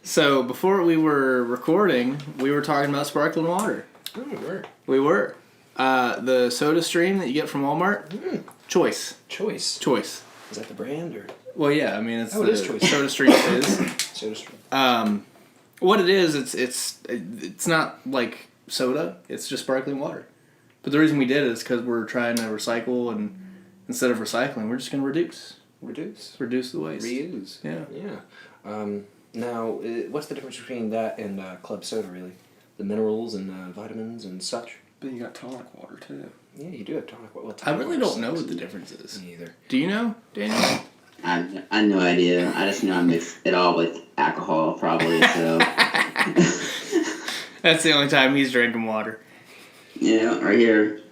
So before we were recording, we were talking about sparkling water. Oh, we were. We were. The Soda Stream that you get from Walmart. Choice. Choice. Is that the brand or? Well, yeah. I mean, it's it is Choice. Soda Stream is. Soda Stream. What it is, it's not like soda. It's just sparkling water. But the reason we did it is because we're trying to recycle, and instead of recycling, we're just going to reduce the waste. Reuse. Yeah. Now, what's the difference between that and club soda, really? The minerals and vitamins and such? But you got tonic water, too. Yeah, you do have tonic water. Well, I really don't know what the difference is. Me either. Do you know, Daniel? I have no idea. I just know I mix it all with alcohol, probably, so... That's the only time he's drinking water. Yeah, right here.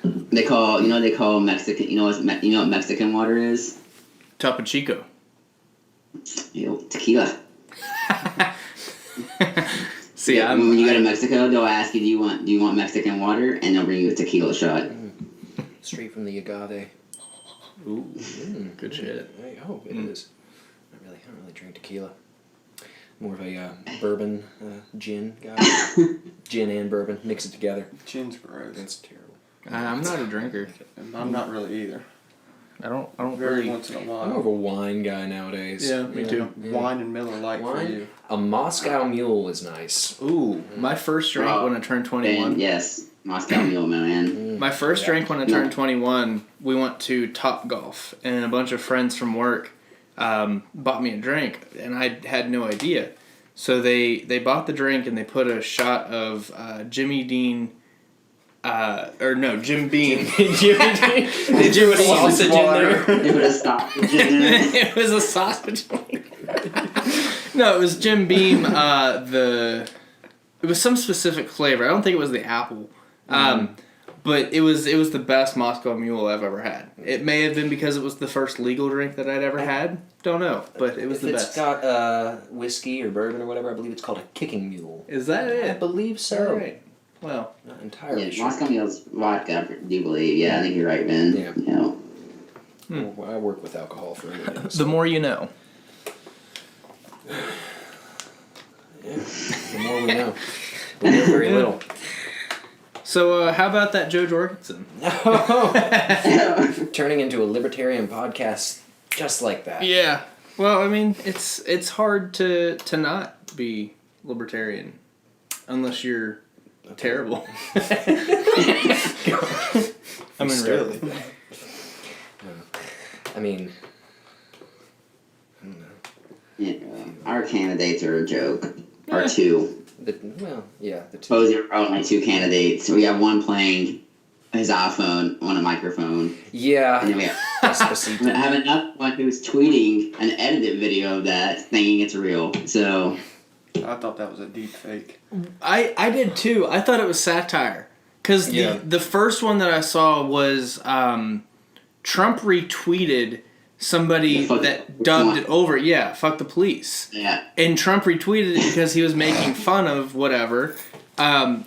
They call Mexican, you know what Mexican water is? Topo Chico. Tequila. See, yeah, when you go to Mexico, they'll ask you, do you want Mexican water? And they'll bring you a tequila shot. Straight from the agave. Ooh, good shit. It is. I don't really drink tequila. More of a bourbon, gin guy. Gin and bourbon, mix it together. Gin's gross. That's terrible. I'm not a drinker. I'm not really either. I don't Very really. once in a while. I'm more of a wine guy nowadays. Yeah, me too. Yeah. Wine and Miller Lite for you. A Moscow Mule is nice. Ooh, my first drink when I turned 21. And yes, Moscow Mule, man. My first drink when I turned 21, we went to Top Golf, and a bunch of friends from work bought me a drink, and I had no idea. So they bought the drink, and they put a shot of Jim Beam. Jimmy Dean. They Did you put a sausage in there? They put a sausage in there. It was a sausage. No, it was Jim Beam. It was some specific flavor. I don't think it was the apple. But it was the best Moscow Mule I've ever had. It may have been because it was the first legal drink that I'd ever had. Don't know, but it was the best. If it's got whiskey or bourbon or whatever, I believe it's called a kicking mule. Is that it? I believe so. All right. Well, not entirely Yeah, sure. Moscow Mule's vodka, I do believe. Yeah, I think you're right, Ben. Yeah. You know. Well, I work with alcohol for a living. the more you know. Yeah, the more we know. We know very little. So, how about that Joe Jorgensen? Turning into a libertarian podcast just like that. Yeah. Well, I mean, it's hard to not be libertarian unless you're terrible. I mean, really. I mean, Yeah, our candidates are a joke. Our two. the two. Suppose there are only two candidates. We have one playing his iPhone on a microphone. Yeah. And then we Despacito. have another one who's tweeting an edited video of that, thinking it's real. So, I thought that was a deep fake. I did too. I thought it was satire. Because the first one that I saw was Trump retweeted somebody that dubbed it over. Yeah, fuck the police. yeah. And Trump retweeted it because he was making fun of whatever.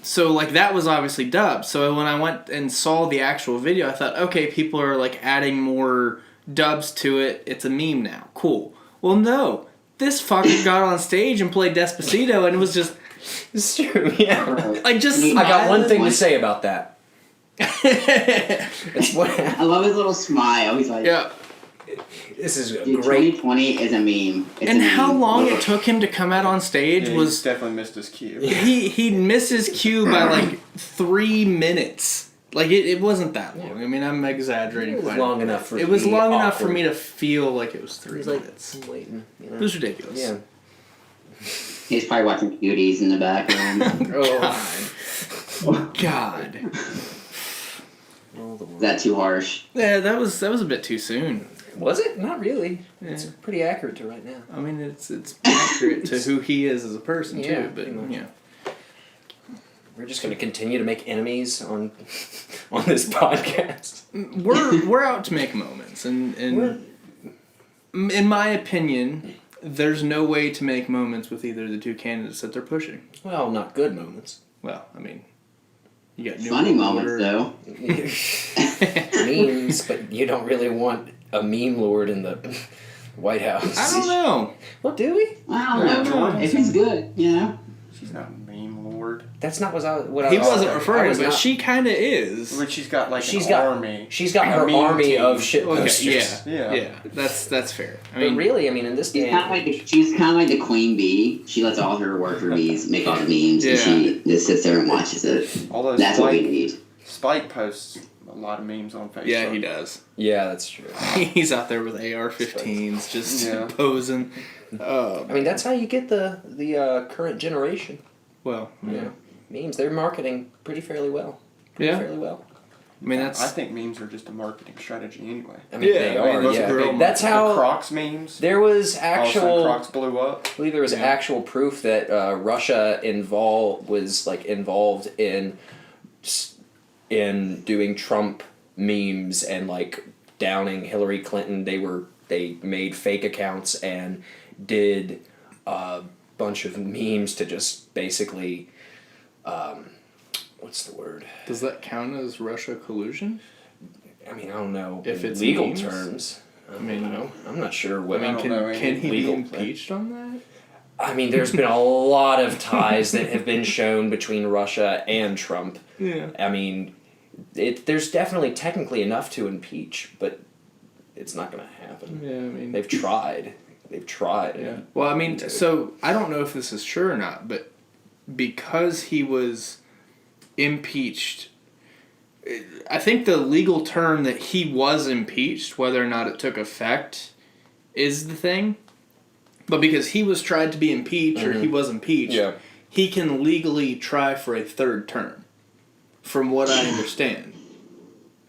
So, like, that was obviously dubbed. So when I went and saw the actual video, I thought, okay, people are, like, adding more dubs to it. It's a meme now. Cool. Well, no. This fucker got on stage and played Despacito, and it was just... It's true, yeah. Like, just I got one thing to What? say about that. It's what... I love his little smile. He's like, Yeah. This is a dude, great... 2020 is a meme. It's And a how meme. long it took him to come out on stage Yeah, was... he's definitely missed his cue. He missed his cue by, like, 3 minutes. Like, it wasn't that long. I mean, I'm exaggerating It was quite long a bit. enough for It was me long enough for awkward. me to feel like it was 3 It was like minutes. waiting, you know? It was ridiculous. Yeah. He's probably watching Cuties in the background. Oh. God. All the Is that too harsh? Yeah, that was a bit too soon. Was it? Not really. Yeah. It's pretty accurate to right now. I mean, it's accurate to who he is as a person Yeah, too. But pretty much. yeah, We're just going to continue to make enemies on this podcast. we're out to make moments, and in my opinion, there's no way to make moments with either of the two candidates that they're pushing. Well, not good moments. Well, I mean, you got New Funny World moments, Order. though. Memes, but you don't really want a meme lord in the White House. I don't know. What, do we? I don't know. If he's good, She's not meme lord. That's not what I He was wasn't I referring, was but not- she kind of is. But she's got like She's an got army. She's got A her meme army team. of shit Okay, posters. Yeah. That's fair. I But mean, really, I mean, in this day, she's kind of like the queen bee. She lets all her worker bees make all the memes, and Yeah. she just sits there and watches it. All those That's what we need. Spike posts a lot of memes on Facebook. yeah, he does. yeah, that's true. He's out there with AR-15s, just Yeah. posing. I mean, that's how you get the current generation. Well, Yeah, memes. They're marketing fairly well. Yeah. Fairly well. I mean that's. I think memes are just a marketing strategy anyway. I mean, Yeah, they I mean, are. those Yeah, are real that's The how. Crocs memes. There was All of a sudden actual. Crocs blew up. I believe there was Yeah. actual proof that Russia was involved in doing Trump memes and like downing Hillary Clinton. They made fake accounts and did a bunch of memes to just basically what's the word? Does that count as Russia collusion? I mean, I don't know If in it's legal memes? terms. I mean, mean, I'm not sure what. I mean, don't know can any he be legal impeached on that? I mean, there's been a lot of ties that have been shown between Russia and Trump. Yeah. I mean, there's definitely technically enough to impeach, but it's not going to happen. Yeah, I mean. They've tried. Yeah. Well, I mean, so I don't know if this is true or not, but because he was impeached, I think the legal term that he was impeached, whether or not it took effect, is the thing. But because he was tried to be impeached or he was impeached, he can legally try for a third term, from what I understand.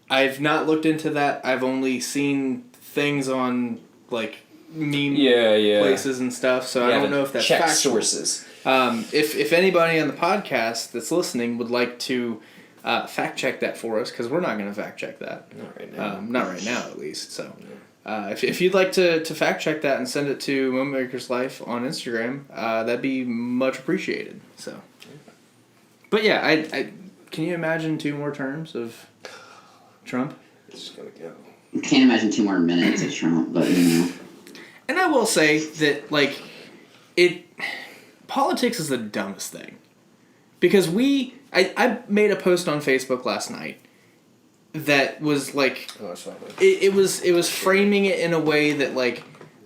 I've not looked into that. I've only seen things on, like, meme places and stuff, so I don't know if that's check factual. sources. If anybody on the podcast that's listening would like to fact check that for us, because we're not going to fact check that. Not right now. Not right now, at least. So, if you'd like to fact check that and send it to Moonmaker's Life on Instagram, that'd be much appreciated. So, but yeah, I can you imagine 2 more terms of Trump? It's gonna go. Can't imagine 2 more minutes of Trump, but And I will say that, like, politics is the dumbest thing. Because I made a post on Facebook last night that was, like, it was framing it in a way that, like,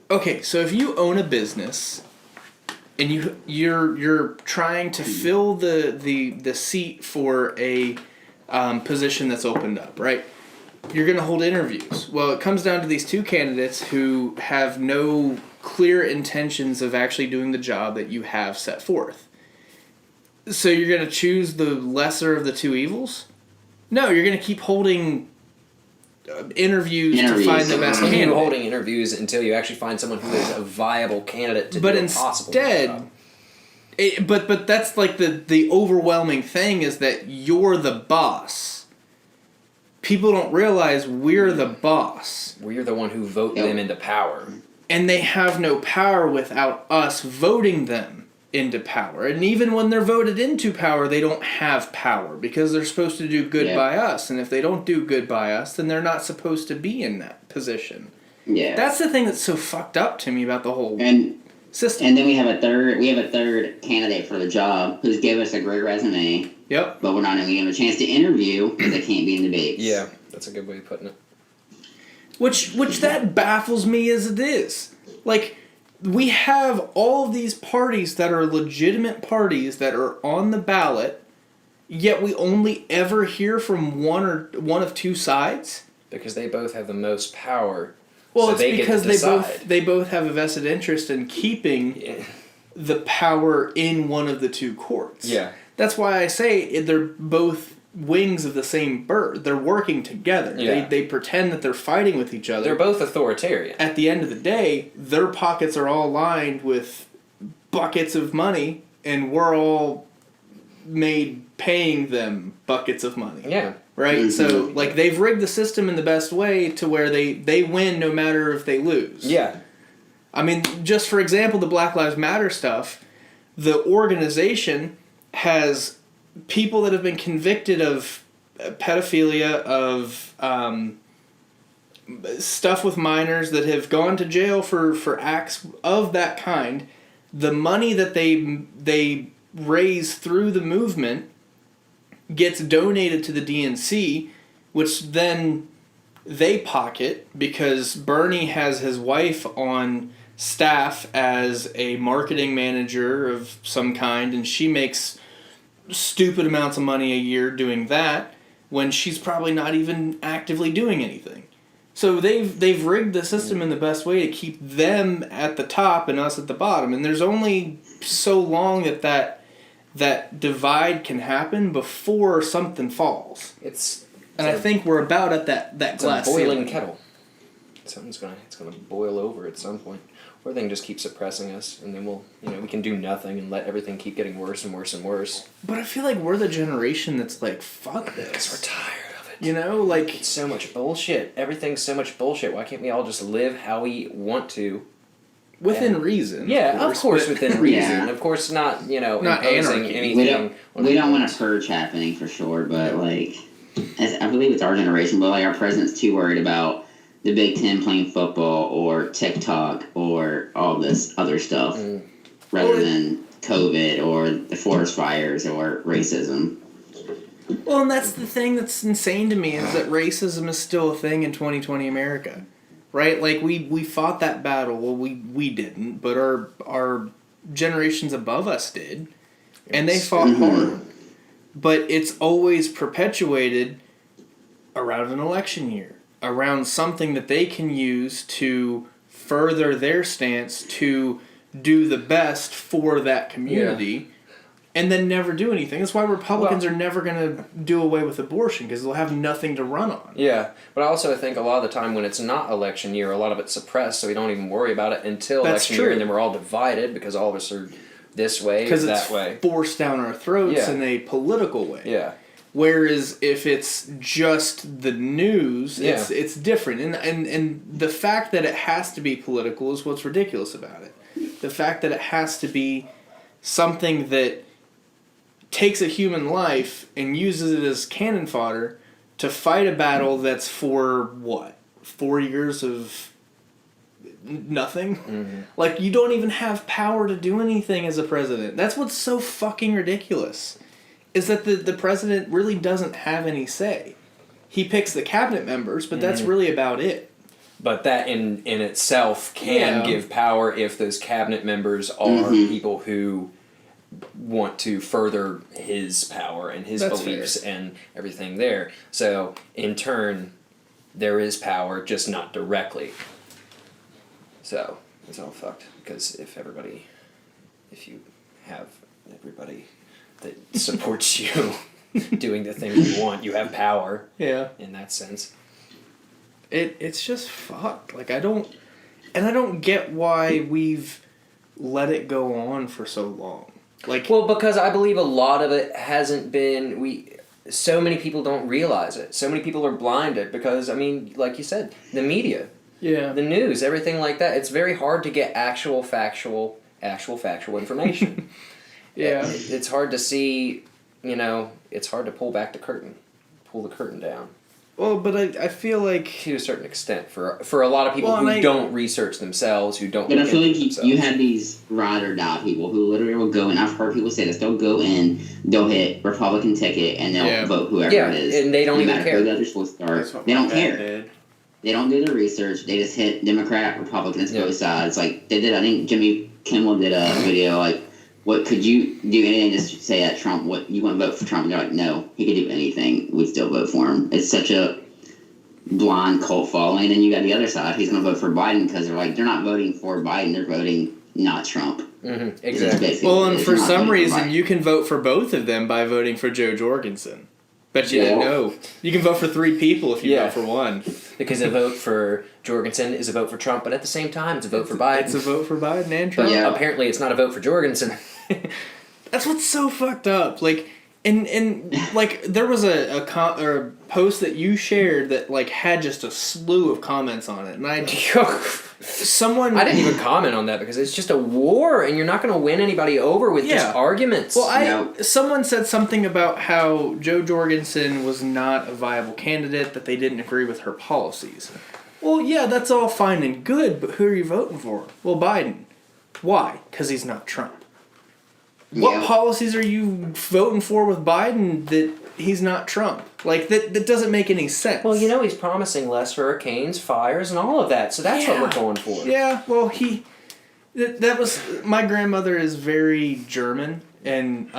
okay, so if you own a business and you're trying to fill the seat for a position that's opened up, right? You're going to hold interviews. Well, it comes down to these 2 candidates who have no clear intentions of actually doing the job that you have set forth. So you're going to choose the lesser of the 2 evils? No, you're going to keep holding interviews to find the best Continue candidate. holding interviews until you actually find someone who is a viable candidate to But do a possible instead, job. but that's like the overwhelming thing is that you're the boss. People don't realize we're the boss. We're the one who vote them into power. And they have no power without us voting them into power. And even when they're voted into power, they don't have power because they're supposed to do good by us. And if they don't do good by us, then they're not supposed to be in that position. yeah. That's the thing that's so fucked up to me about the whole system. And then we have a third candidate for the job who's given us a great resume. Yep. But we're not even giving them a chance to interview because they can't be in debates. Yeah, that's a good way of putting it. Which that baffles me as it is. Like, we have all of these parties that are legitimate parties that are on the ballot, yet we only ever hear from one of 2 sides. Because they both have the most power. Well, so it's they because get to decide. they both have a vested interest in keeping the power in one of the 2 courts. Yeah. That's why I say they're both wings of the same bird. They're working together. Yeah. They pretend that they're fighting with each other. They're both authoritarian. At the end of the day, their pockets are all lined with buckets of money, and we're all made paying them buckets of money. Yeah. Right? Mm-hmm. So, like, they've rigged the system in the best way to where they win no matter if they lose. Yeah. I mean, just for example, the Black Lives Matter stuff, the organization has people that have been convicted of pedophilia, of stuff with minors that have gone to jail for acts of that kind, the money that they raise through the movement gets donated to the DNC, which then they pocket because Bernie has his wife on staff as a marketing manager of some kind, and she makes stupid amounts of money a year doing that when she's probably not even actively doing anything. So they've rigged the system in the best way to keep them at the top and us at the bottom, and there's only so long that divide can happen before something falls. I think we're about at that glass ceiling. It's a boiling ceiling. kettle. It's gonna boil over at some point. Or they can just keep suppressing us, and then we can do nothing and let everything keep getting worse and worse and worse. But I feel like we're the generation that's like, fuck this. Because we're tired of it. You know, like... It's so much bullshit. Everything's so much bullshit. Why can't we all just live how we want to? Within reason. Yeah, of course within reason. Yeah. Of course not, Not imposing anarchy. anything. We don't want a purge happening for sure, but like, I believe it's our generation, but like our president's too worried about the Big Ten playing football or TikTok or all this other stuff rather than COVID or the forest fires or racism. Well, and that's the thing that's insane to me is that racism is still a thing in 2020 America. Right? Like, we fought that battle. Well, we didn't, but our generations above us did. And they fought hard. But it's always perpetuated around an election year. Around something that they can use to further their stance to do the best for that community. And then never do anything. That's why Republicans are never going to do away with abortion, because they'll have nothing to run on. Yeah, but I also think a lot of the time when it's not election year, a lot of it's suppressed, so we don't even worry about it until election year, and then we're all divided because all of us are this way or that way. Because it's forced down our throats in a political way. Yeah. Whereas if it's just the news, it's different. And the fact that it has to be political is what's ridiculous about it. The fact that it has to be something that takes a human life and uses it as cannon fodder to fight a battle that's for, 4 years of nothing? Mm-hmm. Like, you don't even have power to do anything as a president. That's what's so fucking ridiculous, is that the president really doesn't have any say. He picks the cabinet members, but that's really about it. But that in itself can give power if those cabinet members are people who want to further his power and his beliefs and everything there. So, in turn, there is power, just not directly. So, it's all fucked. Because if you have everybody that supports you doing the things you want, you have power. Yeah. In that sense. It's just fucked. Like, I don't get why we've let it go on for so long. Like, well, because I believe a lot of it hasn't been, so many people don't realize it. So many people are blinded because, I mean, like you said, the media, the news, everything like that. It's very hard to get actual factual information. It's hard to see, it's hard to pull the curtain down. Well, but I feel like to a certain extent for a lot of people who don't research themselves, who don't. But I feel like you have these ride or die people who literally will go in. I've heard people say this. They'll go in, they'll hit Republican ticket, and they'll vote whoever it is. And they don't even care. Who the other school starts. They don't care. They don't do the research. They just hit Democrat, Republicans, both sides. Like they did. I think Jimmy Kimmel did a video like, "What could you do anything just say at Trump? What you want to vote for Trump?" And they're like, "No, he could do anything. We'd still vote for him." It's such a blind cult following. And you got the other side. He's going to vote for Biden because they're not voting for Biden. They're voting not Trump. Mm-hmm. Exactly. Well, and for some reason, you can vote for both of them by voting for Joe Jorgensen. Bet you didn't know. You can vote for 3 people if you vote for one. Because a vote for Jorgensen is a vote for Trump, but at the same time, it's a vote for Biden. It's a vote for Biden and Trump. But apparently, it's not a vote for Jorgensen. That's what's so fucked up. Like, and like there was a post that you shared that like had just a slew of comments on it, and I didn't even comment on that because it's just a war, and you're not going to win anybody over with just arguments. Well, someone said something about how Jo Jorgensen was not a viable candidate, that they didn't agree with her policies. Well, yeah, that's all fine and good, but who are you voting for? Well, Biden. Why? Because he's not Trump. What policies are you voting for with Biden that he's not Trump? Like, that doesn't make any sense. Well, he's promising less hurricanes, fires, and all of that, so that's what we're going for. Yeah, well, that was, my grandmother is very German, and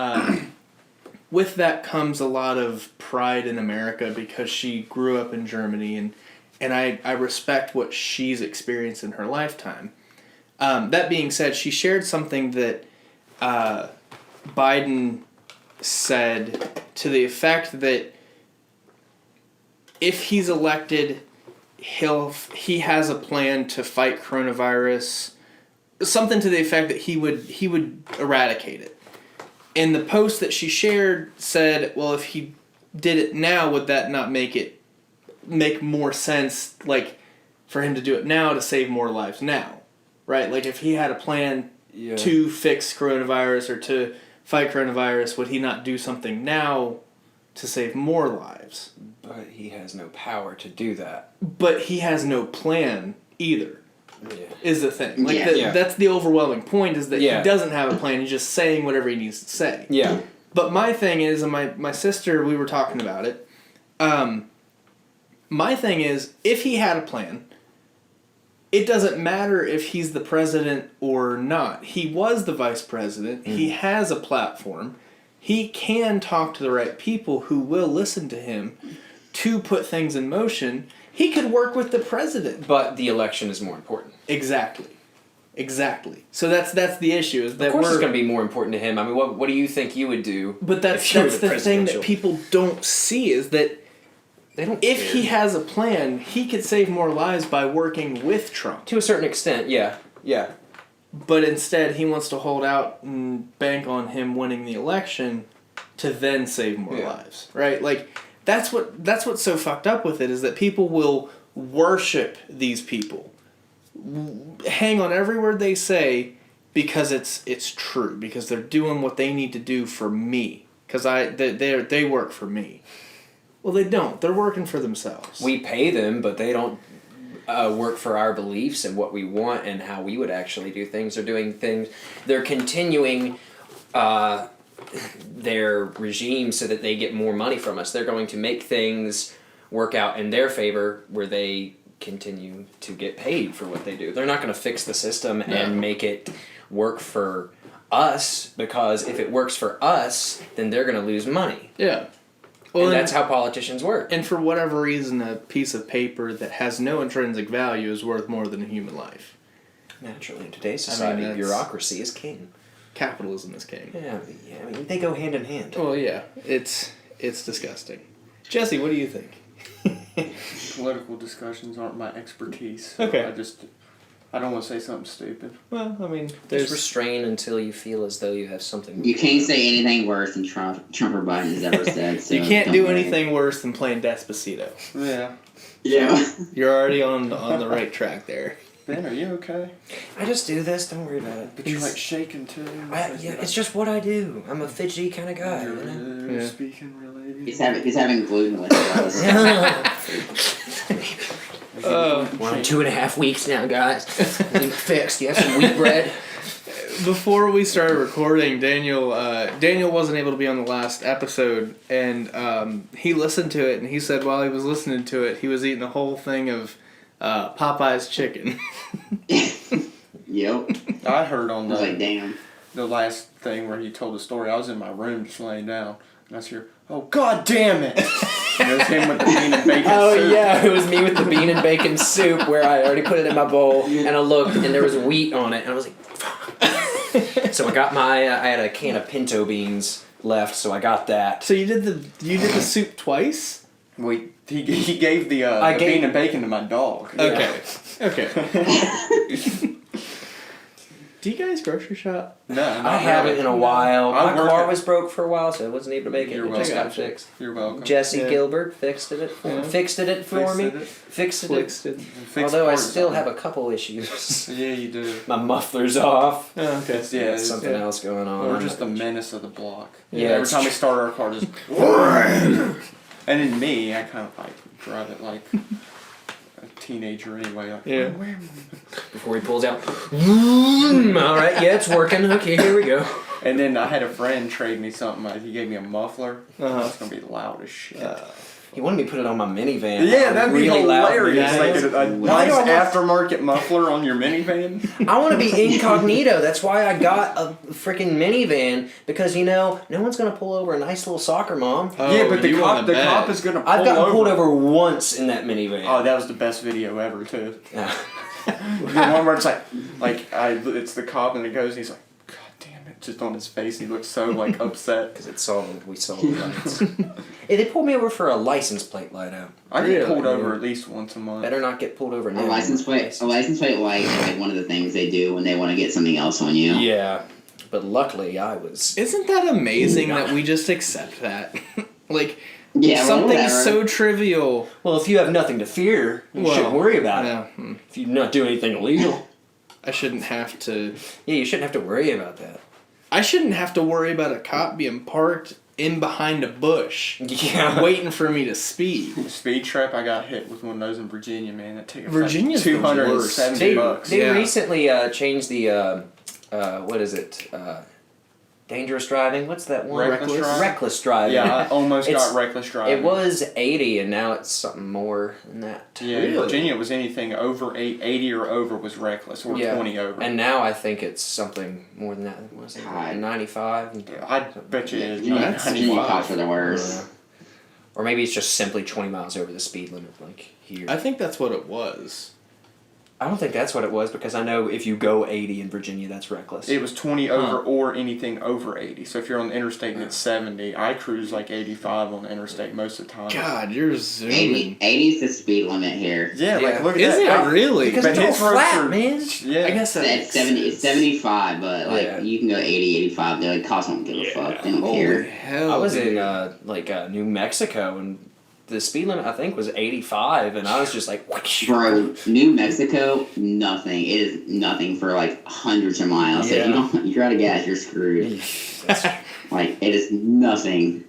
with that comes a lot of pride in America because she grew up in Germany, and I respect what she's experienced in her lifetime. That being said, she shared something that Biden said to the effect that if he's elected, he has a plan to fight coronavirus, something to the effect that he would eradicate it. And the post that she shared said, well, if he did it now, would that not make more sense, like, for him to do it now to save more lives now? Right? Like, if he had a plan to fix coronavirus or to fight coronavirus, would he not do something now to save more lives? But he has no power to do that. But he has no plan either. Yeah. Is the thing. Like, Yeah. that's the overwhelming point, is that he doesn't have a plan, he's just saying whatever he needs to say. Yeah. But my thing is, and my sister, we were talking about it, my thing is, if he had a plan, it doesn't matter if he's the president or not. He was the vice president. He has a platform. He can talk to the right people who will listen to him to put things in motion. He could work with the president. But the election is more important. Exactly. So that's the issue. Is that of course it's going to be more important to him. I mean, what do you think you would do? But that's the thing that people don't see, is that they don't if care. he has a plan, he could save more lives by working with Trump. To a certain extent, yeah. But instead, he wants to hold out and bank on him winning the election to then save more lives, right? Like, that's what's so fucked up with it, is that people will worship these people, hang on every word they say because it's true, because they're doing what they need to do for me, because they work for me. Well, they don't. They're working for themselves. We pay them, but they don't work for our beliefs and what we want and how we would actually do things. They're doing things. They're continuing their regime so that they get more money from us. They're going to make things work out in their favor where they continue to get paid for what they do. They're not going to fix the system and make it work for us, because if it works for us, then they're going to lose money. Yeah. Well, and that's how politicians work. And for whatever reason, a piece of paper that has no intrinsic value is worth more than a human life. Naturally, in today's society, bureaucracy is king. Capitalism is king. Yeah, I mean, they go hand in hand. Well, yeah, it's disgusting. Jesse, what do you think? Political discussions aren't my expertise. So Okay. I don't want to say something stupid. Well, I mean, Just restrain until you feel as though you have something. You can't say anything worse than Trump or Biden has ever said. So you can't don't do worry. anything worse than playing Despacito. Yeah. Yeah. You're already on the right track there. Ben, are you okay? I just do this. Don't worry about it. But you're like shaking too. It's just what I do. I'm a fidgety kind of guy. You're You know? Yeah. speaking related. He's having gluten with us. We're on 2.5 weeks now, guys. Fixed. You have some wheat bread. Before we started recording, Daniel wasn't able to be on the last episode, and he listened to it, and he said while he was listening to it, he was eating a whole thing of Popeye's chicken. Yep. I heard on I was like, damn. the last thing where he told the story, I was in my room just laying down, and I was here, oh, God damn it! And it was him with the bean and bacon soup. Yeah, it was me with the bean and bacon soup where I already put it in my bowl, and I looked, and there was wheat on it, and I was like, fuck. So I got I had a can of pinto beans left, so I got that. So you did the soup twice? He gave the bean and bacon to my dog. Okay. Do you guys grocery shop? No, not I haven't in a while. I My work car at- was broke for a while, so I wasn't able to make it. You're It just welcome. got fixed. You're welcome. Jesse Yeah. Gilbert fixed it for me. Fixed it for me. Fixed it. Although I still have a couple issues. Yeah, you do. My muffler's off. Oh, okay. Yeah, There's something else going on. We're just the menace of the block. Yeah, Every it's time we tr- start our car, just. And in me, I kind of like drive it like a teenager anyway. Like, Yeah. where am Before he pulls out. All right, yeah, it's working. Okay, here we go. I? And then I had a friend trade me something. He gave me a muffler. Uh-huh. It's gonna be loud as shit. He wanted me to put it on my minivan. Yeah, that'd be really hilarious. Loud Like a Why nice do I want- aftermarket muffler on your minivan. I want to be incognito. That's why I got a freaking minivan because no one's gonna pull over a nice little soccer mom. Yeah, but the you cop, wanna the bet. cop is gonna pull I've gotten over. pulled over once in that minivan. Oh, that was the best video ever too. Yeah. The one where it's it's the cop and it goes and he's like, God damn it, just on his face. He looks so like upset. Because we saw the lights. Hey, they pulled me over for a license plate light out. I Really? get pulled over at least once a month. Better not get pulled over now. A license plate light is like one of the things they do when they want to get something else on you. Yeah, but luckily I was. Isn't that amazing that we just accept that? Like, Yeah, well, something whatever. so trivial. Well, if you have nothing to fear, you shouldn't worry about Yeah, it. If you not do anything illegal, I shouldn't have to. yeah, you shouldn't have to worry about that. I shouldn't have to worry about a cop being parked in behind a bush, Yeah. waiting for me to speed. Speed trap, I got hit with one of those in Virginia, man. That ticket Virginia's like the worst. $270. They Yeah. recently changed the what is it? Dangerous driving. What's that one? Reckless driving? Reckless driving. Yeah, I almost It's- got reckless driving. It was 80, and now it's something more than that. Yeah, in Virginia it was anything over 80 or over was reckless, or 20 over. And now I think it's something more than that. What was it? God. 95? Yeah, I bet you it is. Virginia cops are the worst. Yeah. Or maybe it's just simply 20 miles over the speed limit, like here. I think that's what it was. I don't think that's what it was because I know if you go 80 in Virginia, that's reckless. It was 20 over or anything over 80. So if you're on the interstate and it's 70, I cruise like 85 on the interstate most of the time. God, you're 80 zooming. is the speed limit here. Yeah, Yeah. like look at Is that. it really? Because But it's all his roads flat, are- man. Yeah. I guess that It's makes 70. sense. It's 75, but like Yeah. you can go 80, 85. The cops don't give a fuck. They don't Holy care. hell! I was dude. in New Mexico and the speed limit I think was 85 and I was just like Bro, New Mexico, nothing. It is nothing for like hundreds of miles. So Yeah. if you're out of gas, you're screwed. That's, Like it is nothing.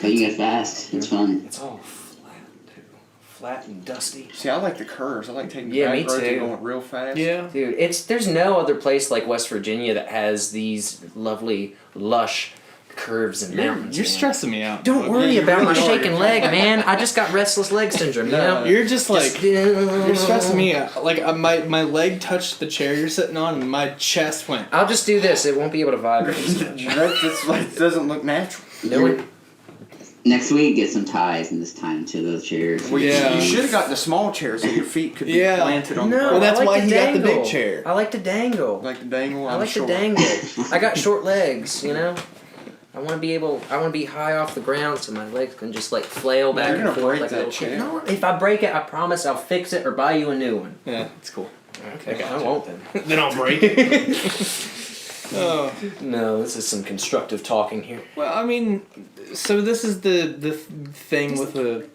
But you get fast. It's fun. it's all flat too. Flat and dusty. See, I like the curves. I like taking the Yeah, back me roads too. and going real fast. Yeah. Dude, there's no other place like West Virginia that has these lovely lush curves and mountains. You're man. stressing me out. Don't Bud. worry you about my really are. shaking leg, man. I just got restless leg syndrome, you know? You're just like you're stressing me. me out. Like my leg touched the chair you're sitting on, and my chest went. I'll just do this. It won't be able to vibrate as much. That's like doesn't look natural. No, Next week, get some ties and just tie them to those chairs. Well, Yeah. you should have got the small chair so your feet could be Yeah. planted on no. the Well, that's I like why to he got the dangle. big chair. I like to dangle. like the dangle. I I'm like sure. to dangle. I got short legs, you know? I want to be high off the ground so my legs can just like flail back You're and gonna forth break like a that little kid. chair. No, if I break it, I promise I'll fix it or buy you a new one. Yeah, it's cool. Okay, I won't then. Then I'll break it. Oh. No, this is some constructive talking here. Well, I mean, so this is the thing with a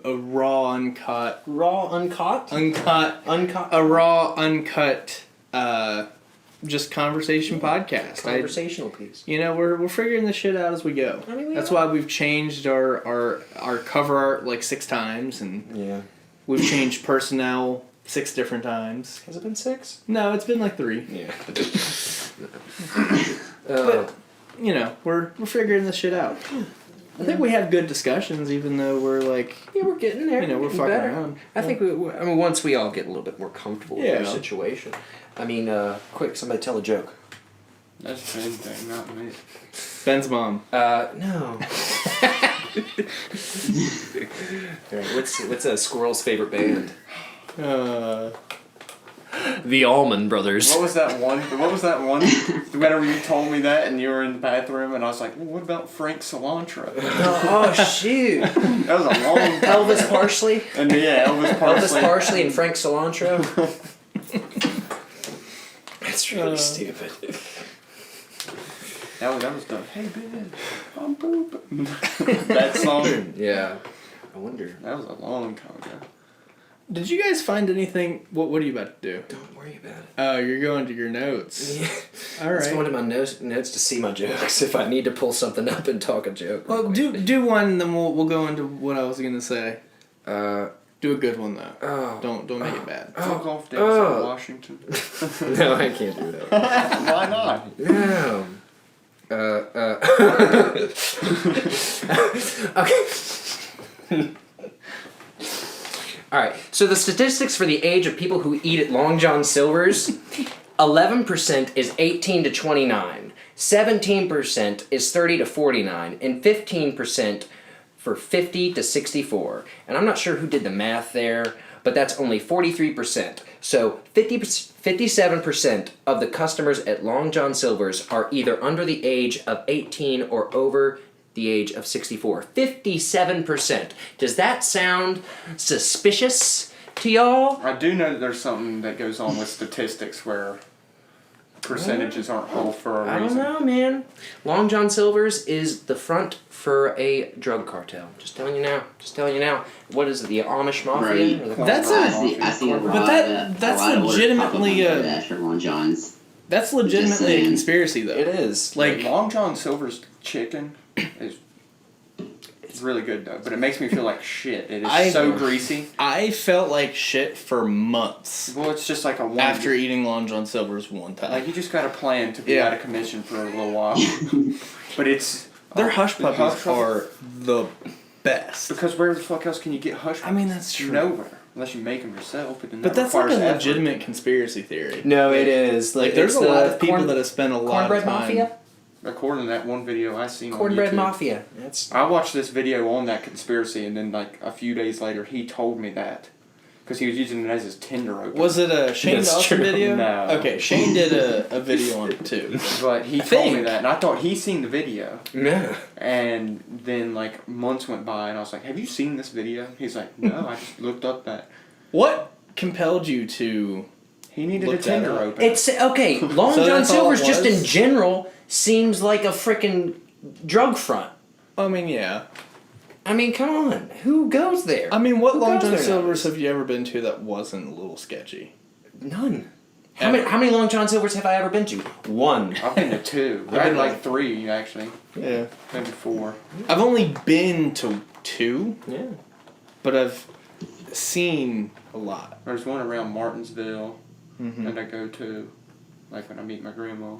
raw uncut Raw, uncut? uncut a raw uncut just conversation podcast. Conversational piece. You know, we're figuring this shit out as we go. I mean, we That's are. why we've changed our cover art like 6 times, and Yeah. we've changed personnel 6 different times. Has it been 6? No, it's been like 3. Yeah. But you know, we're figuring this shit out. I think we have good discussions, even though we're like, yeah, we're getting there. you know, we're Getting fucking better. around. I think I mean, once we all get a little bit more comfortable with our Yeah. situation. I mean, quick, somebody tell a joke. That's the same thing, not me. Ben's mom. No. Alright, what's a squirrel's favorite band? The Allman Brothers. What was that one? Whenever you told me that, and you were in the bathroom, and I was like, well, "What about Frank Cilantro?" Oh shoot! That was a long time Elvis ago. Parsley. And yeah, Elvis Parsley. Elvis Parsley and Frank Cilantro. That's really stupid. That was done. Hey Ben, I'm pooping. That song. Yeah. I wonder. That was a long time ago. Did you guys find anything? What are you about to do? Don't worry about it. Oh, you're going to your notes. Yeah. All Let's go right. into my notes to see my jokes if I need to pull something up and talk a joke. Well, do one, then we'll go into what I was gonna say. Do a good one though. Oh. Don't make it bad. Fuck off, Denzel Washington. No, I can't do that. Why not? No. Okay. All right. So the statistics for the age of people who eat at Long John Silver's, 11% is 18 to 29, 17% is 30 to 49, and 15% for 50 to 64. And I'm not sure who did the math there, but that's only 43%. So 57% of the customers at Long John Silver's are either under the age of 18 or over the age of 64. 57%. Does that sound suspicious to y'all? I do know that there's something that goes on with statistics where percentages aren't whole for a reason. I don't know, man. Long John Silver's is the front for a drug cartel. Just telling you now. Just telling you now. What is it, the Amish Mafia? Right. Or the That's I see a lot but that's a lot of orders legitimately pop up on DoorDash from Long John's. That's legitimately a conspiracy though. It is. Like Long John Silver's chicken is it's really good though, but it makes me feel like shit. It is so greasy. I felt like shit for months Well, it's just like a one after eating Long John Silver's one time. Like you just got to plan to be Yeah. out of commission for a little while. But it's Their hush the puppies hush are the best. because where the fuck else can you get hush? I mean, that's true. Nowhere unless you make them yourself. But, then But that that's like a requires effort. legitimate conspiracy theory. No, it is. Like there's a lot of people that have spent a lot Cornbread of time. Mafia? According to that one video I seen Cornbread on YouTube, Mafia. That's I watched this video on that conspiracy, and then like a few days later, he told me that because he was using it as his Tinder opener. Was it a Shane That's Dawson true. video? No. Okay, Shane did a video on it too. But he I told me think. that, and I thought he seen the video. no. And then like months went by, and I was like, "Have you seen this video?" He's like, "No, I just looked up that." What compelled you to? He needed Look a Tinder that up. opener. It's okay. Long So John that's all it Silver's just was? in general seems like a frickin' drug front. I mean, yeah. I mean, come on. Who goes there? I mean, what Who Long goes John there Silver's have you ever been to that wasn't a little sketchy? None. Ever. How many Long John Silver's have I ever been to? One. I've been to two. I've I had been like like- 3 actually, Yeah. maybe 4. I've only been to 2, Yeah. but I've seen a lot. There's one around Martinsville Mm-hmm. that I go to, like when I meet my grandma.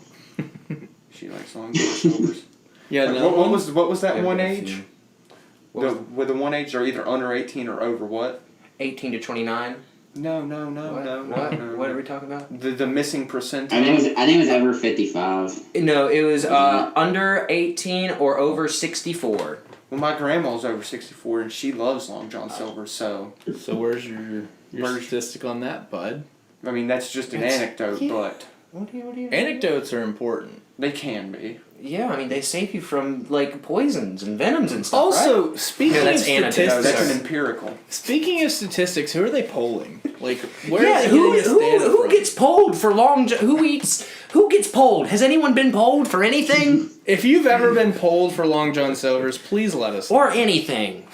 She likes Long John Silver's. Yeah, Like, no, what was that Yeah, one but a age? few. What was With the one age, they're either under 18 or over what? 18 to 29? No. What? What are we talking about? The missing percentile. I think it was over 55. No, it was under 18 or over 64. Well, my grandma's over 64 and she loves Long John Silver, so So where's your statistic on that, bud? I mean that's just an It's- anecdote, yeah. but What do you Anecdotes are important. they can be. Yeah, I mean, they save you from, like, poisons and venoms and stuff, Also, right? speaking No, of that's anecdote. No, statistics, that's an empirical. speaking of statistics, who are they polling? Like, where Yeah, are they who getting this data who from? gets polled for Long John? Who gets polled? Has anyone been polled for anything? If you've ever been polled for Long John Silver's, please let us know. Or anything?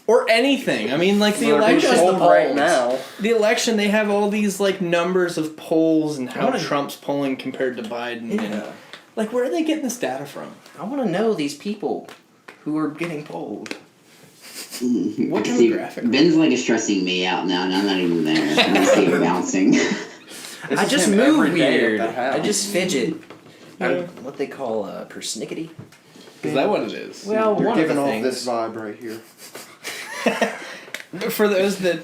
Or anything. I mean, like the Well, they're being election. just the told right polls. now. The election, they have all these like numbers of polls and how I wanna- Trump's polling compared to Biden. And, Yeah. like, where are they getting this data from? I want to know these people who are getting polled. What I can see demographic? Ben's leg is stressing me out now, and I'm not even there. I can see it bouncing. This I is just him move every day at weird. the house. I just fidget. Yeah. I'm what they call persnickety. Is that what it is? Well, You're one giving of the off things. this vibe right here. For those that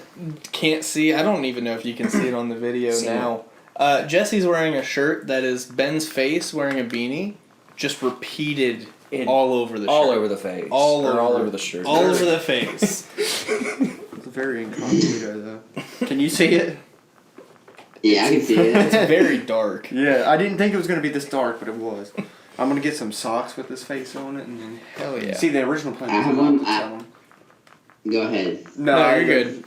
can't see, I don't even know if you can see it on the video See now. Jesse's wearing a shirt that is Ben's face wearing a beanie, just repeated all over the shirt. all over the face. All or all over- over the shirt. All over the face. It's very incognito though. Can you see it? Yeah, I can see it. It's very dark. Yeah, I didn't think it was gonna be this dark, but it was. I'm gonna get some socks with this face on it, and then Hell yeah. see the original plan I was have not one- to tell them. Go ahead. No, you're good.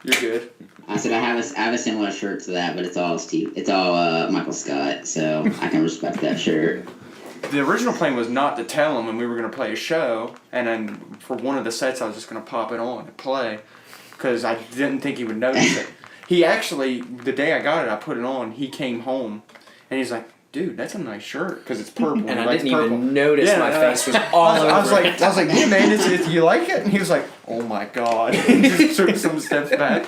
You're good. I said I have a similar shirt to that, but it's all Steve. It's all Michael Scott, so I can respect that shirt. The original plan was not to tell him, and we were gonna play a show, and then for one of the sets, I was just gonna pop it on and play, because I didn't think he would notice it. He actually, the day I got it, I put it on. He came home, and he's like, dude, that's a nice shirt because it's purple. And I likes didn't purple. even notice my face was all over. I was like, yeah, man, you like it? And he was like, oh my god. And just took some steps back.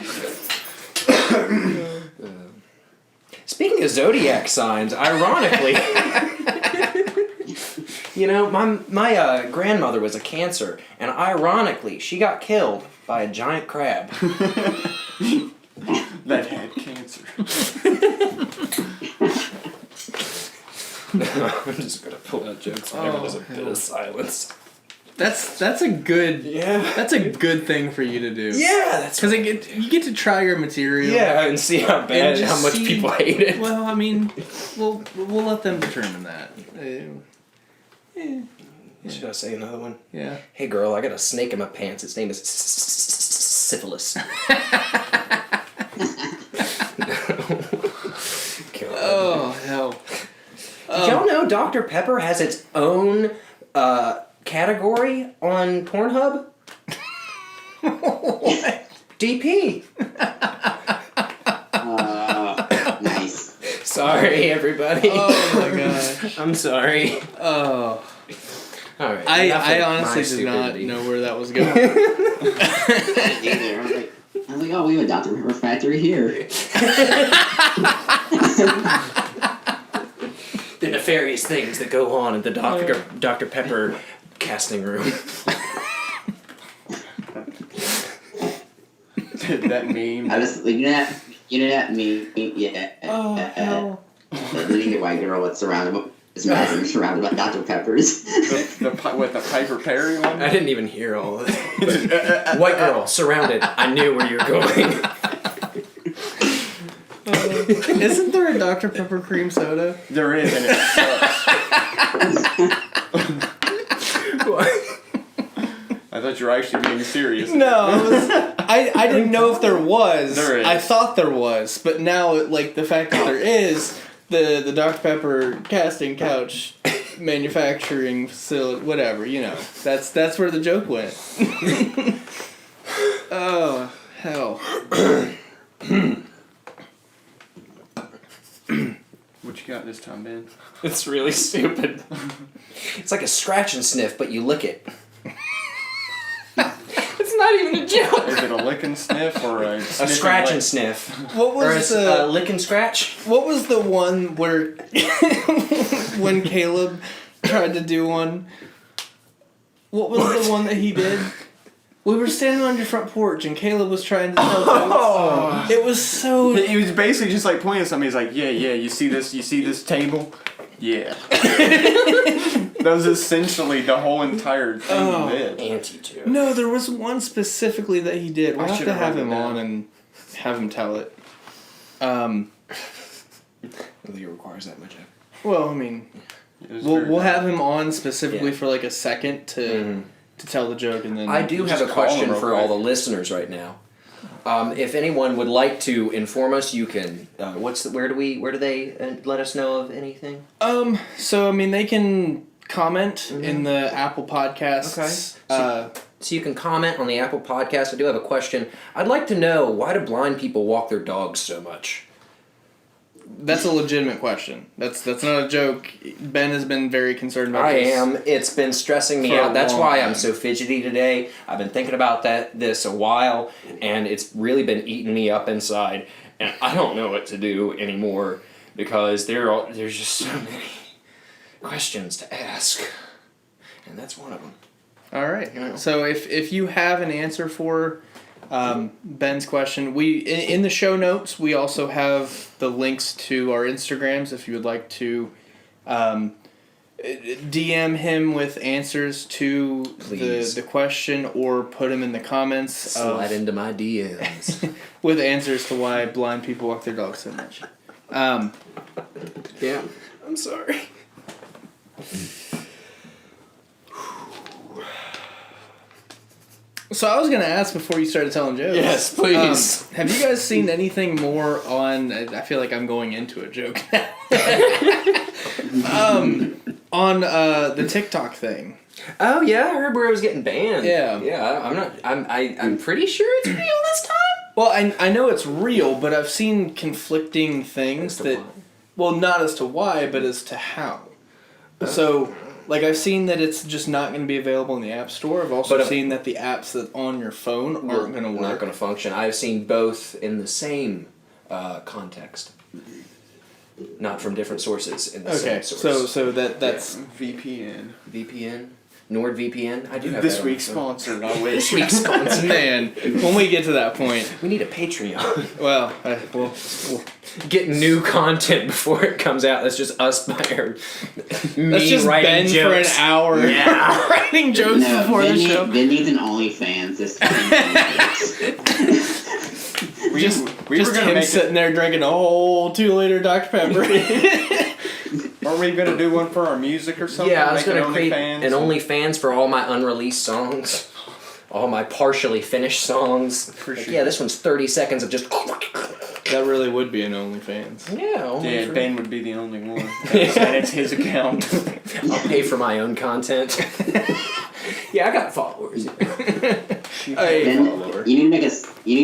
Speaking of zodiac signs, ironically, you know, my grandmother was a Cancer, and ironically, she got killed by a giant crab. That had cancer. I'm just gonna pull out jokes whenever there's a bit of silence. That's a good That's a good thing for you to do. Yeah, that's because you get to try your material. Yeah, and see how bad, how much people hate it. Well, I mean, we'll let them determine that. Should I say another one? Yeah. Hey girl, I got a snake in my pants. Its name is syphilis. Oh hell! Did y'all know Dr. Pepper has its own category on Pornhub? What? DP. Nice. Sorry, everybody. Oh my gosh. I'm sorry. Oh. All right. I honestly did not know where that was going. I didn't either. I was like, oh, we have a Dr. Pepper factory here. The nefarious things that go on in the Dr. Pepper casting room. That meme. I was like, you know that meme? Yeah. Oh hell! The naked white girl with surrounded by Dr. Peppers. With the Piper Perry one? I didn't even hear all of it. White girl, surrounded. I knew where you were going. Isn't there a Dr. Pepper cream soda? There is, and it sucks. I thought you were actually being serious. No, I didn't know if there was. There is. I thought there was, but now, like, the fact that there is, the Dr. Pepper casting couch manufacturing facility, whatever, you know, that's where the joke went. Oh, hell. What you got this time, Ben? It's really stupid. It's like a scratch and sniff, but you lick it. It's not even a joke. Is it a lick and sniff or a scratch and sniff? What was the lick and scratch? What was the one where when Caleb tried to do one? What was the one that he did? We were standing on your front porch and Caleb was trying to tell jokes. It was so... He was basically just like pointing at something. He's like, yeah, you see this table? Yeah. That was essentially the whole entire thing he did. Anti-joke. No, there was one specifically that he did. We'll I have should to have have written him it down. on and have him tell it. I don't think it requires that much effort. Well, I mean, It was we'll very have him on specifically Yeah. for like a second to tell the joke, and then I do have a just call him question real for quick. all the listeners right now. If anyone would like to inform us, you can. Where do they let us know of anything? So I mean, they can comment in the Apple Podcasts. Okay. So you can comment on the Apple Podcast. I do have a question. I'd like to know, why do blind people walk their dogs so much? That's a legitimate question. That's not a joke. Ben has been very concerned about I this. am. It's been stressing me For a out. That's long why time. I'm so fidgety today. I've been thinking about this a while, and it's really been eating me up inside. And I don't know what to do anymore because there's just so many questions to ask, and that's one of them. All right. So if you have an answer for Ben's question, we in the show notes we also have the links to our Instagrams if you would like to DM him with answers to Please. the question, or put him in the comments Slide into my DMs. with answers to why blind people walk their dogs so much. Yeah, I'm sorry. So I was gonna ask before you started telling jokes. Yes, please. Have you guys seen anything more on? I feel like I'm going into a joke now. On the TikTok thing. Oh yeah, I heard where it was getting banned. Yeah. Yeah. I'm pretty sure it's real this time. Well, I know it's real, but I've seen conflicting things That's the that one. Well, not as to why, but as to how. So, like, I've seen that it's just not going to be available in the App Store. I've also seen that the apps that on your phone aren't going to work. Not going to function. I've seen both in the same context. Not from different sources in the same source. So that's VPN. VPN? NordVPN? I do have This that week's sponsor. I wish. This week's sponsor. man. When we get to that point, We need a Patreon. well, we'll Get new content before it comes out. That's just us by our me let's just writing bend jokes. for an hour. Yeah. Writing jokes No, before the show. Ben needs an OnlyFans this We Just were gonna him make sitting there drinking a whole 2-liter Dr. Pepper. Are we gonna do one for our music or something? Yeah, I was Make going an to create OnlyFans? an OnlyFans for all my unreleased songs. All my partially finished songs. Appreciate Like, yeah, this one's 30 seconds of just... That really would be an OnlyFans. Yeah, only Yeah, for- Ben would be the only one. And it's his account. I'll pay for my own content. Yeah, I got followers. Ben, you need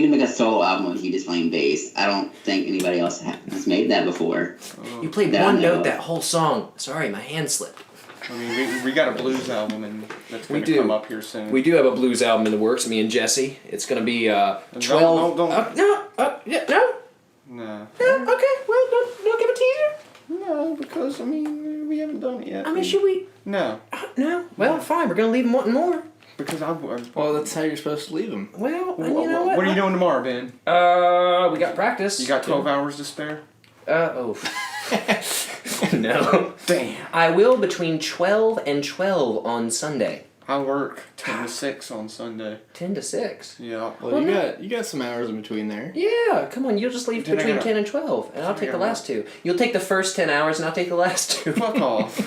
to make a solo album with you just playing bass. I don't think anybody else has made that before. You played Yeah, one I know. note that whole song. Sorry, my hand slipped. I mean, we got a blues album and that's We going do. to come up here soon. We do have a blues album in the works, me and Jesse. It's going to be 12... Don't. Yeah, no? No. Yeah, okay, well, don't give a teaser. No, because, I mean, we haven't done it yet. I mean, should we... No, No? Well, fine, we're going to leave them wanting more. because Well, that's how you're supposed to leave them. Well, you know what are you doing tomorrow, Ben? We got practice. You got 12 hours to spare? Oh. No. Damn. I will between 12 and 12 on Sunday. I work 10 to 6 on Sunday. 10 to 6. Yeah. Well, you got some hours in between there. Yeah, come on, you'll just leave Then I between gotta- 10 and 12, and I'll take the gotta- last 2. You'll take the first 10 hours, and I'll take the last 2. Fuck off.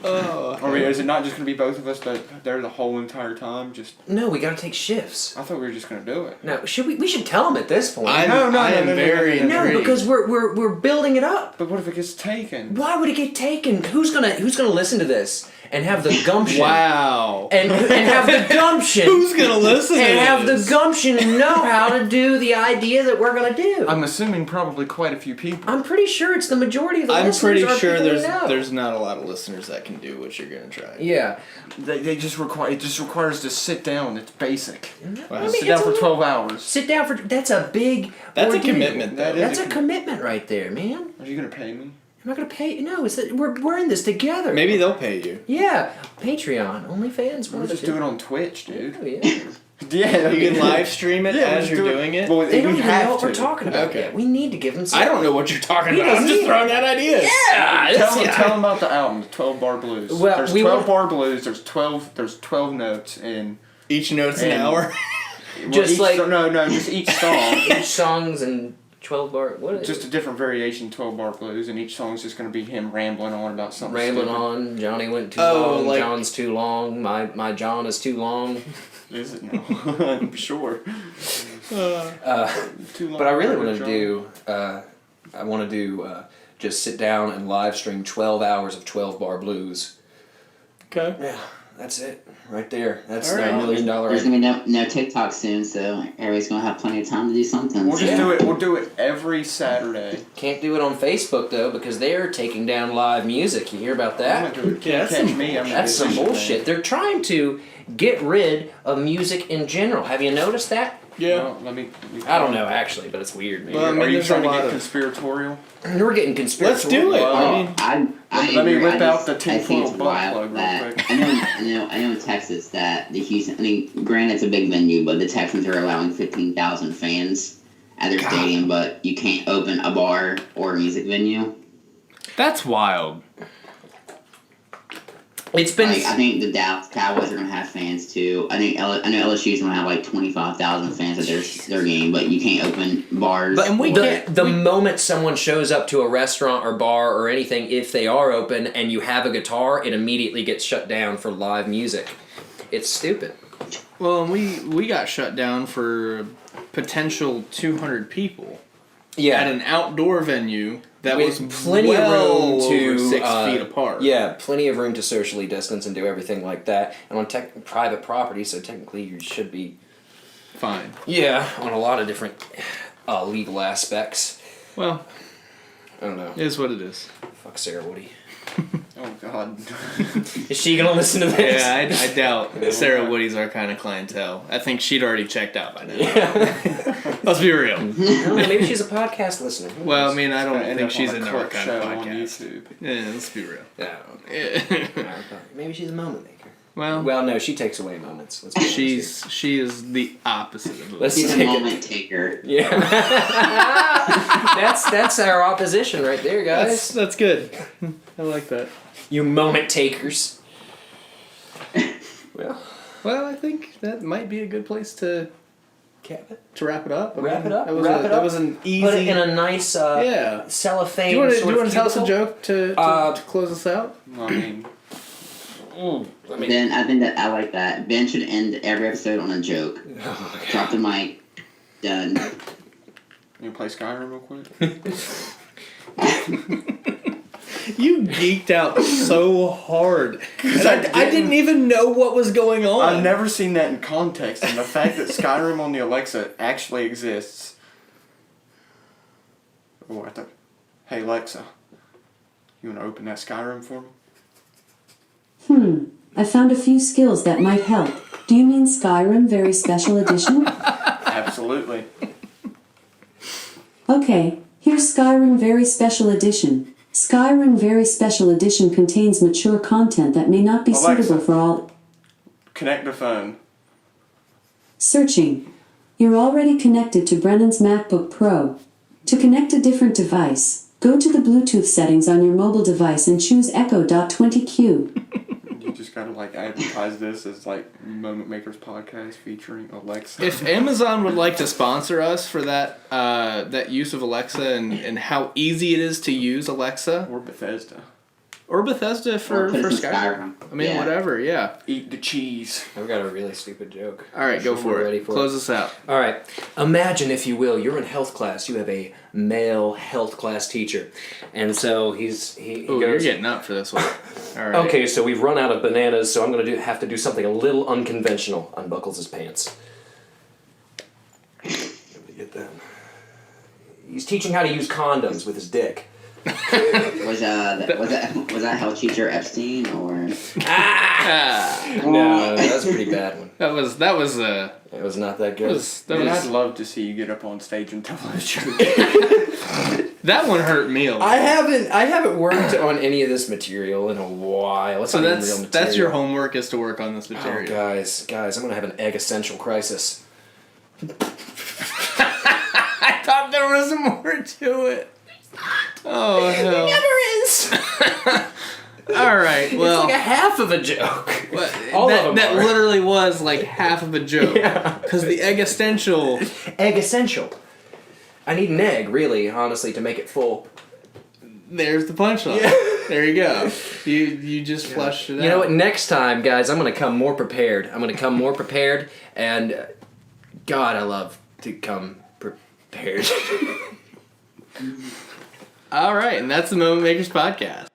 Oh. Or is it not just going to be both of us that there the whole entire time? Just No, we gotta take shifts. I thought we were just going to do it. No, we should tell them at this point. I No, am very no, intrigued. because we're building it up. But what if it gets taken? Why would it get taken? Who's gonna listen to this and have the gumption? Wow. And have the gumption. Who's gonna listen to and have the this? gumption and know how to do the idea that we're gonna do. I'm assuming probably quite a few people. I'm pretty sure it's the majority of the I'm listeners pretty are sure people we know. there's not a lot of listeners that can do what you're gonna try. Yeah. They just require it just requires to sit down. It's basic. Wow. I mean, Sit down it's for a- 12 hours. Sit down for that's a big That's a ordeal. commitment, though. That is That's a commitment right there, man. Are you gonna pay me? I'm not gonna pay. No, it's that we're in this together. Maybe they'll pay you. Yeah, Patreon, OnlyFans. We'll just do it on Twitch, dude. Oh, yeah. Yeah, You can live stream it Yeah, as we'll you're just do doing it. Well, They don't we even have know what to. we're talking about Okay. yet. We need to give them. I don't know what you're talking He about. I'm doesn't just either. throwing out ideas. Yeah, Tell them about the album, the 12 Bar Blues. Well, there's we 12 would- bar blues. There's 12 notes and Each note's an And- hour. Just each, like- just each song. Each songs and 12 bar. What is Just a different variation, 12 bar blues, and each song's just going to be him rambling on about something. Rambling stupid. on. Johnny went too Oh, long. like- John's too long. My John is too long. Is it now? I'm sure. Too long But I really for a want to job. do. I want to do. Just sit down and live stream 12 hours of 12 bar blues. Okay. Yeah, that's it. Right there. That's All the right. $1 million. There's gonna be no TikTok soon, so everybody's gonna have plenty of time to do something. We'll just Yeah. do it. We'll do it every Saturday. Can't do it on Facebook though because they're taking down live music. You hear about I'm that? gonna do it. Yeah, Can't that's catch some- me. I'm gonna That's do some this bullshit. thing. They're trying to get rid of music in general. Have you noticed that? Yeah. Well, let me. I don't know actually, but it's weird. Man. Well, I mean, Are you there's trying a to lot get of- conspiratorial? We're getting conspiracy. Let's do it. Well, I mean, let me agree. whip out the I think tinfoil it's butt wild plug real that quick. I know in Texas that the Houston. I mean, granted it's a big venue, but the Texans are allowing 15,000 fans at their stadium, but you can't open a bar or a music venue. that's wild. It's been. Like, I think the Dallas Cowboys are gonna have fans too. I know LSU's gonna have like 25,000 fans at their game, but you can't open bars. But And we or- can't- the moment someone shows up to a restaurant or bar or anything, if they are open and you have a guitar, it immediately gets shut down for live music. It's stupid. Well, and we got shut down for potential 200 people Yeah. at an outdoor venue that With was plenty well of room to over 6 feet apart. Yeah, plenty of room to socially distance and do everything like that. And on private property, so technically you should be Fine. on a lot of different legal aspects. Well, I don't know. it is what it is. Fuck Sarah Woody. Oh God. Is she gonna listen to this? Yeah, I doubt Sarah Woody's our kind of clientele. I think she'd already checked out by now. Yeah. Let's be real. I don't know, maybe she's a podcast listener. Who Well, I knows? mean, I don't End think up she's on a into our clip kind of show on podcast. YouTube. Yeah, let's be real. Yeah, Yeah. maybe she's a moment maker. Well, Well, no, she takes away moments. Let's be honest she is the opposite of Let's She's a take it. moment taker. here. Yeah. that's our opposition right there, guys. That's good. I like that. You moment takers. Well, Well, I think that might be a good place to cap it. wrap it up. Wrap it up. That was an easy. Put it in a nice yeah. cellophane. Do you sort want of to tell us a cubicle? joke to close us out? I mean, Ben, I think that I like that. Ben should end every episode on a joke. Oh, Drop the mic. Done. you play Skyrim real quick? You geeked out so hard. I didn't even know what was going on. I've never seen that in context, and the fact that Skyrim on the Alexa actually exists. Oh, I thought. Hey Alexa, you want to open that Skyrim for me? I found a few skills that might help. Do you mean Skyrim Very Special Edition? Absolutely. Okay, here's Skyrim Very Special Edition. Skyrim Very Special Edition contains mature content that may not be Alexa. suitable for all. Connect the phone. Searching. You're already connected to Brennan's MacBook Pro. To connect a different device, go to the Bluetooth settings on your mobile device and choose Echo.20Q. You just gotta like advertise this as like Moment Makers podcast featuring Alexa. If Amazon would like to sponsor us for that that use of Alexa and how easy it is to use Alexa, Or Bethesda. or Bethesda for Put it in Skyrim. I mean, Yeah. whatever. Yeah. Eat the cheese. I've got a really stupid joke. All right, go Sure for we're it. ready for Close us out. All right. Imagine, if you will, you're in health class. You have a male health class teacher, and so he Oh, you're goes. getting up for this one. All right. Okay, so we've run out of bananas, so I'm going to have to do something a little unconventional. Unbuckles his pants. Let me get that. He's teaching how to use condoms with his dick. Was that health teacher Epstein or? No, that was a pretty bad one. That was It was not that good. Man, I'd love to see you get up on stage and tell a joke. that one hurt me a lot. I haven't worked on any of this material in a while. It's So not even real material. that's your homework is to work on this material. Oh, guys, I'm gonna have an egg essential crisis. I thought there was more to it. Oh hell. Never is. All right. Well, It's like a half of a joke. but all that, of them that are. literally was like half of a joke. Yeah. Because the egg essential. Egg essential. I need an egg, really, honestly, to make it full. There's the punchline. Yeah. There you go. You just flushed it out. You know what? Next time, guys, I'm gonna come more prepared. And God, I love to come prepared. All right, and that's the Moment Makers podcast.